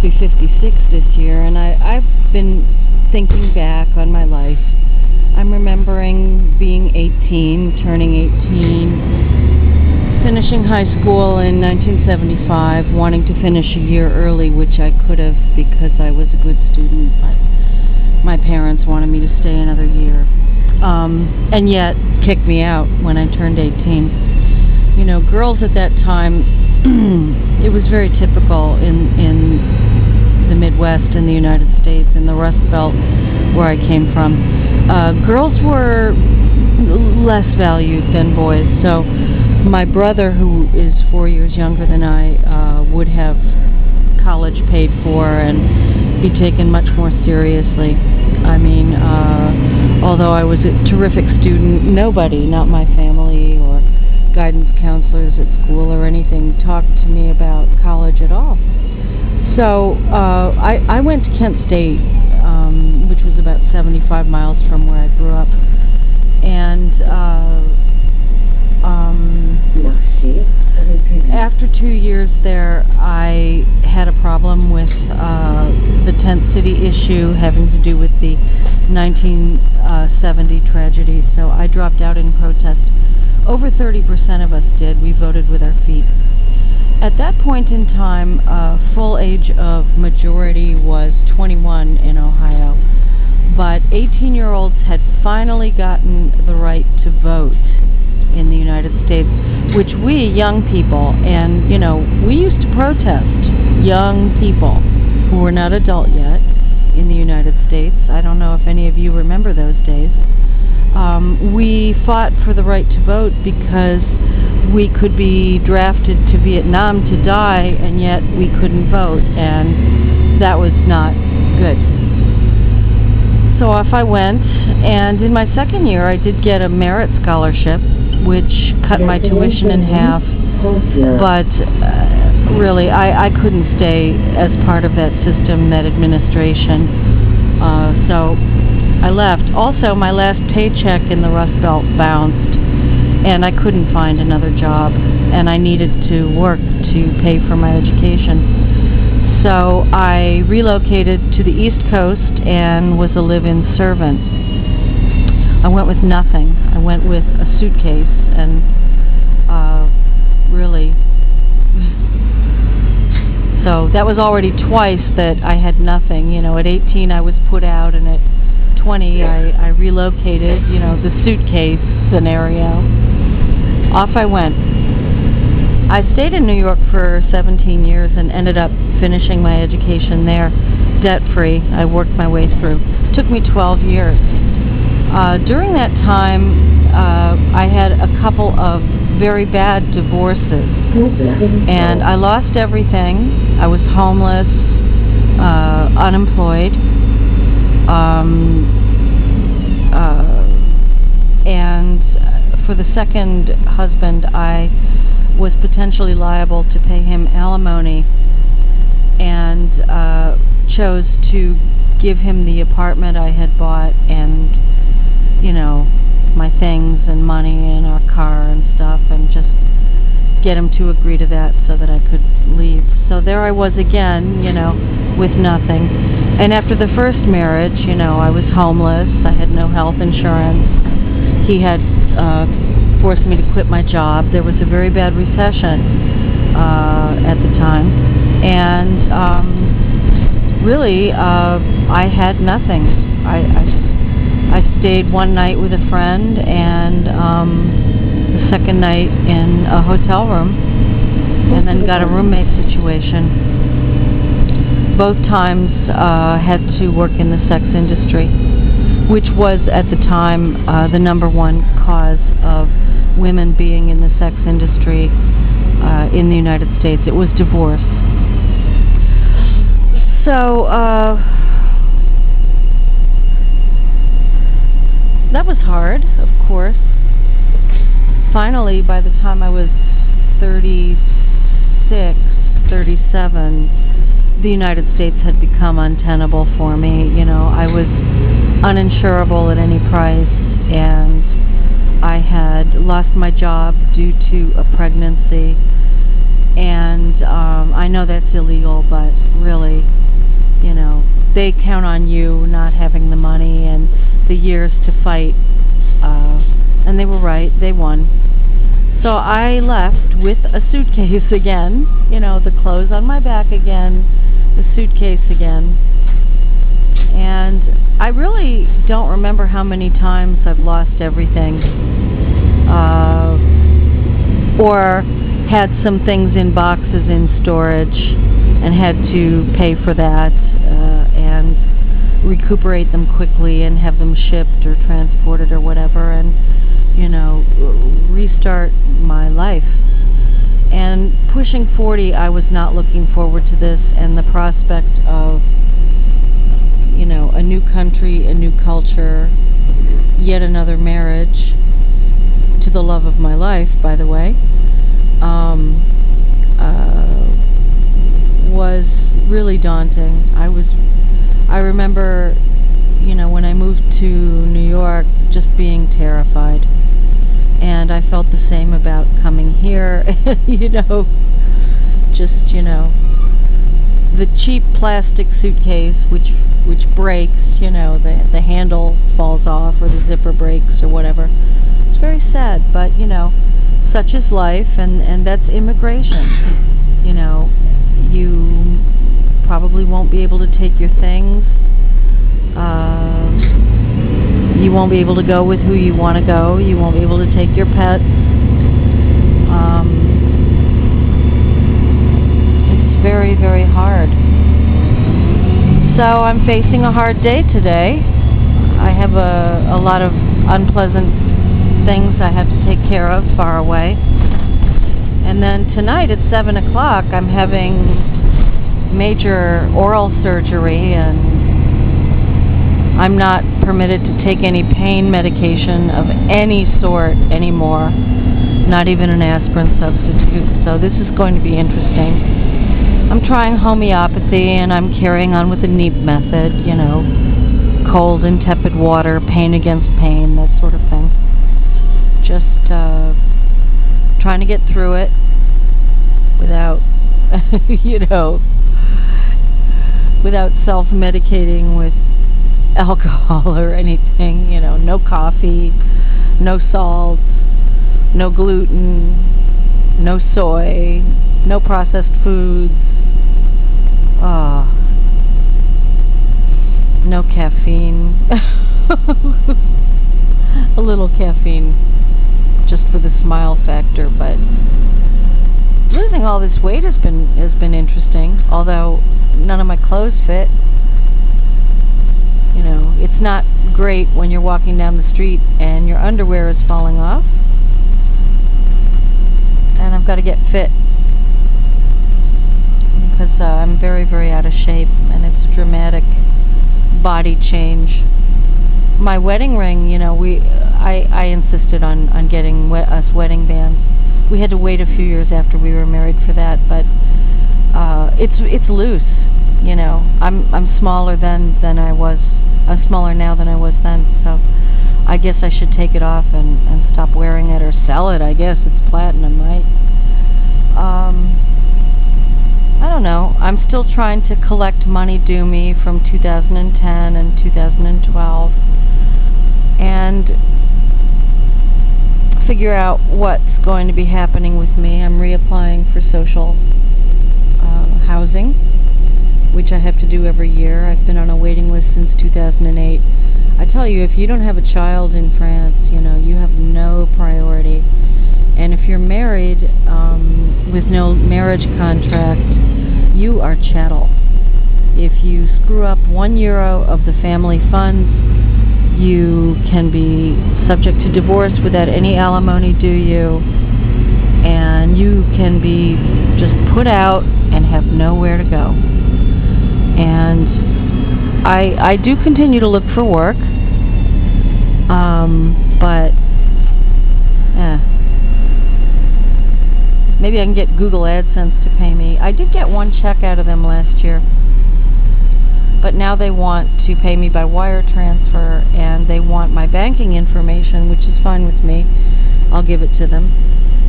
be 56 this year, and I've been thinking back on my life. I'm remembering being 18, turning 18, finishing high school in 1975, wanting to finish a year early, which I could have because I was a good student, but my parents wanted me to stay another year, and yet kicked me out when I turned 18. You know, girls at that time, it was very typical in the Midwest in the United States, in the Rust Belt where I came from. Girls were less valued than boys, so my brother, who is 4 years younger than I, would have college paid for and be taken much more seriously. I mean, although I was a terrific student, nobody, not my family or guidance counselors at school or anything, talked to me about college at all. So I went to Kent State, which was about 75 miles from where I grew up, and after 2 years there, I had a problem with the Tent City issue having to do with the 1970 tragedy, so I dropped out in protest. Over 30% of us did. We voted with our feet. At that point in time, full age of majority was 21 in Ohio, but 18-year-olds had finally gotten the right to vote in the United States, which we, young people, and, you know, we used to protest, young people who were not adult yet in the United States. I don't know if any of you remember those days. We fought for the right to vote because we could be drafted to Vietnam to die, and yet we couldn't vote, and that was not good. So off I went, and in my second year I did get a merit scholarship, which cut my tuition in half, but really I couldn't stay as part of that system, that administration, so I left. Also, my last paycheck in the Rust Belt bounced, and I couldn't find another job, and I needed to work to pay for my education. So I relocated to the East Coast and was a live-in servant. I went with nothing. I went with a suitcase, and really, so that was already twice that I had nothing. You know, at 18 I was put out, and at 20 I relocated, you know, the suitcase scenario. Off I went. I stayed in New York for 17 years and ended up finishing my education there, debt-free. I worked my way through. It took me 12 years. During that time, I had a couple of very bad divorces, and I lost everything. I was homeless, unemployed, and for the second husband, I was potentially liable to pay him alimony, and chose to give him the apartment I had bought and, you know, my things and money and our car and stuff, and just get him to agree to that so that I could leave. So there I was again, you know, with nothing. And after the first marriage, you know, I was homeless. I had no health insurance. He had forced me to quit my job. There was a very bad recession at the time, and really I had nothing. I stayed one night with a friend, and the second night in a hotel room, and then got a roommate situation. Both times had to work in the sex industry, which was at the time the #1 cause of women being in the sex industry in the United States. It was divorce. So that was hard, of course. Finally, by the time I was 36, 37, the United States had become untenable for me. You know, I was uninsurable at any price, and I had lost my job due to a pregnancy, and I know that's illegal, but really, you know, they count on you not having the money and the years to fight, and they were right, they won. So I left with a suitcase again, you know, the clothes on my back again, the suitcase again, and I really don't remember how many times I've lost everything, or had some things in boxes in storage and had to pay for that, and recuperate them quickly and have them shipped or transported or whatever, and, you know, restart my life. And pushing 40, I was not looking forward to this, and the prospect of, you know, a new country, a new culture, yet another marriage, to the love of my life, by the way, was really daunting. I remember, you know, when I moved to New York, just being terrified. And I felt the same about coming here, you know, just, you know, the cheap plastic suitcase which breaks, you know, the handle falls off or the zipper breaks or whatever. It's very sad, but, you know, such is life, and that's immigration. You know, you probably won't be able to take your things. You won't be able to go with who you want to go. You won't be able to take your pets. It's very, very hard. So I'm facing a hard day today. I have a lot of unpleasant things I have to take care of far away. And then tonight at 7 o'clock I'm having major oral surgery, and I'm not permitted to take any pain medication of any sort anymore, not even an aspirin substitute, so this is going to be interesting. I'm trying homeopathy, and I'm carrying on with the NEEP method, you know, cold and tepid water, pain against pain, that sort of thing. Just trying to get through it without, you know, without self-medicating with alcohol or anything, you know, no coffee, no salt, no gluten, no soy, no processed foods, no caffeine, a little caffeine just for the smile factor, but losing all this weight has been interesting, although none of my clothes fit. You know, it's not great when you're walking down the street and your underwear is falling off. And I've got to get fit because I'm very, very out of shape, and it's a dramatic body change. My wedding ring, you know, I insisted on getting us wedding bands. We had to wait a few years after we were married for that, but it's loose. You know, I'm smaller than I was. I'm smaller now than I was then, so I guess I should take it off and stop wearing it, or sell it. I guess it's platinum, right? I don't know. I'm still trying to collect money due me from 2010 and 2012, and figure out what's going to be happening with me. I'm reapplying for social housing, which I have to do every year. I've been on a waiting list since 2008. I tell you, if you don't have a child in France, you know, you have no priority. And if you're married with no marriage contract, you are chattel. If you screw up €1 of the family funds, you can be subject to divorce without any alimony due you, and you can be just put out and have nowhere to go. And I do continue to look for work, but maybe I can get Google AdSense to pay me. I did get one check out of them last year, but now they want to pay me by wire transfer, and they want my banking information, which is fine with me. I'll give it to them,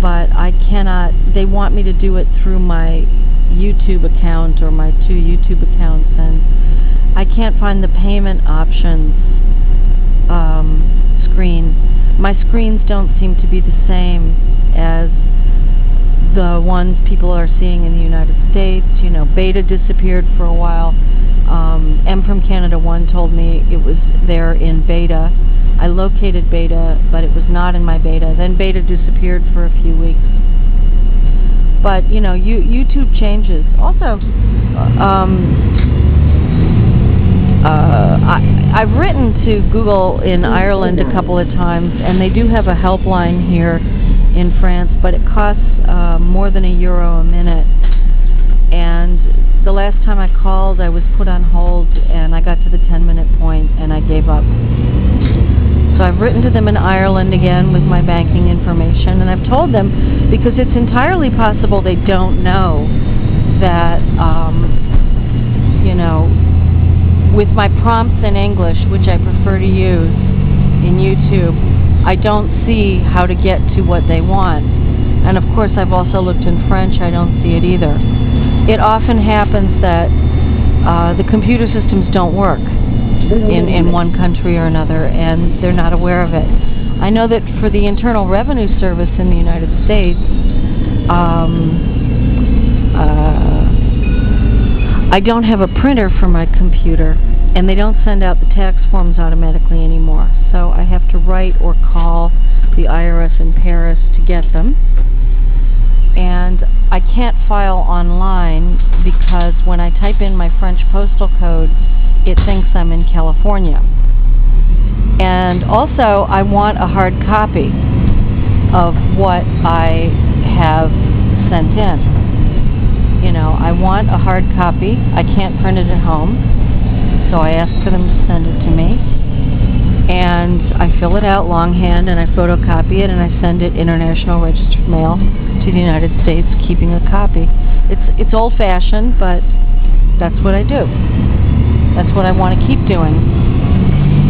but I cannot. They want me to do it through my YouTube account or my 2 YouTube accounts, and I can't find the payment options screen. My screens don't seem to be the same as the ones people are seeing in the United States. You know, beta disappeared for a while. M from Canada 1 told me it was there in beta. I located beta, but it was not in my beta. Then beta disappeared for a few weeks. But, you know, YouTube changes. Also, I've written to Google in Ireland a couple of times, and they do have a helpline here in France, but it costs more than €1 a minute. And the last time I called, I was put on hold, and I got to the 10-minute point, and I gave up. So I've written to them in Ireland again with my banking information, and I've told them, because it's entirely possible they don't know that, you know, with my prompts in English, which I prefer to use in YouTube, I don't see how to get to what they want. And of course, I've also looked in French. I don't see it either. It often happens that the computer systems don't work in one country or another, and they're not aware of it. I know that for the Internal Revenue Service in the United States, I don't have a printer for my computer, and they don't send out the tax forms automatically anymore. So I have to write or call the IRS in Paris to get them. And I can't file online because when I type in my French postal code, it thinks I'm in California. And also, I want a hard copy of what I have sent in. You know, I want a hard copy. I can't print it at home, so I ask for them to send it to me. And I fill it out longhand, and I photocopy it, and I send it international registered mail to the United States, keeping a copy. It's old-fashioned, but that's what I do. That's what I want to keep doing.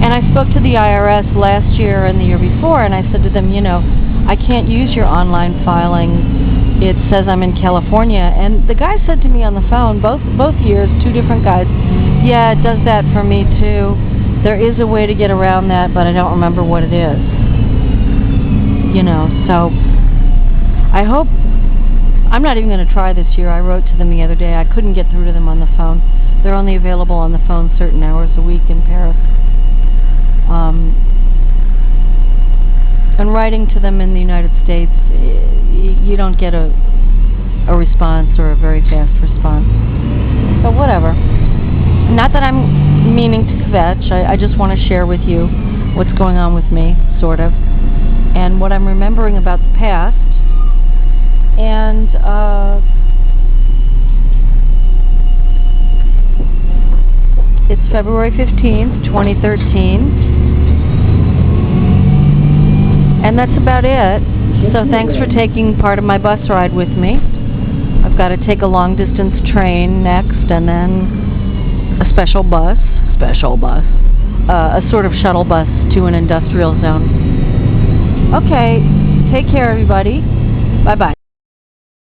And I spoke to the IRS last year and the year before, and I said to them, you know, I can't use your online filing. It says I'm in California. And the guy said to me on the phone, both years, 2 different guys, yeah, it does that for me too. There is a way to get around that, but I don't remember what it is. You know, so I hope, I'm not even going to try this year. I wrote to them the other day. I couldn't get through to them on the phone. They're only available on the phone certain hours a week in Paris. And writing to them in the United States, you don't get a response or a very fast response. So whatever. Not that I'm meaning to kvetch. I just want to share with you what's going on with me, sort of, and what I'm remembering about the past. And it's February 15th, 2013. And that's about it. So thanks for taking part of my bus ride with me. I've got to take a long-distance train next, and then a special bus, a sort of shuttle bus to an industrial zone. Okay, take care, everybody. Bye-bye.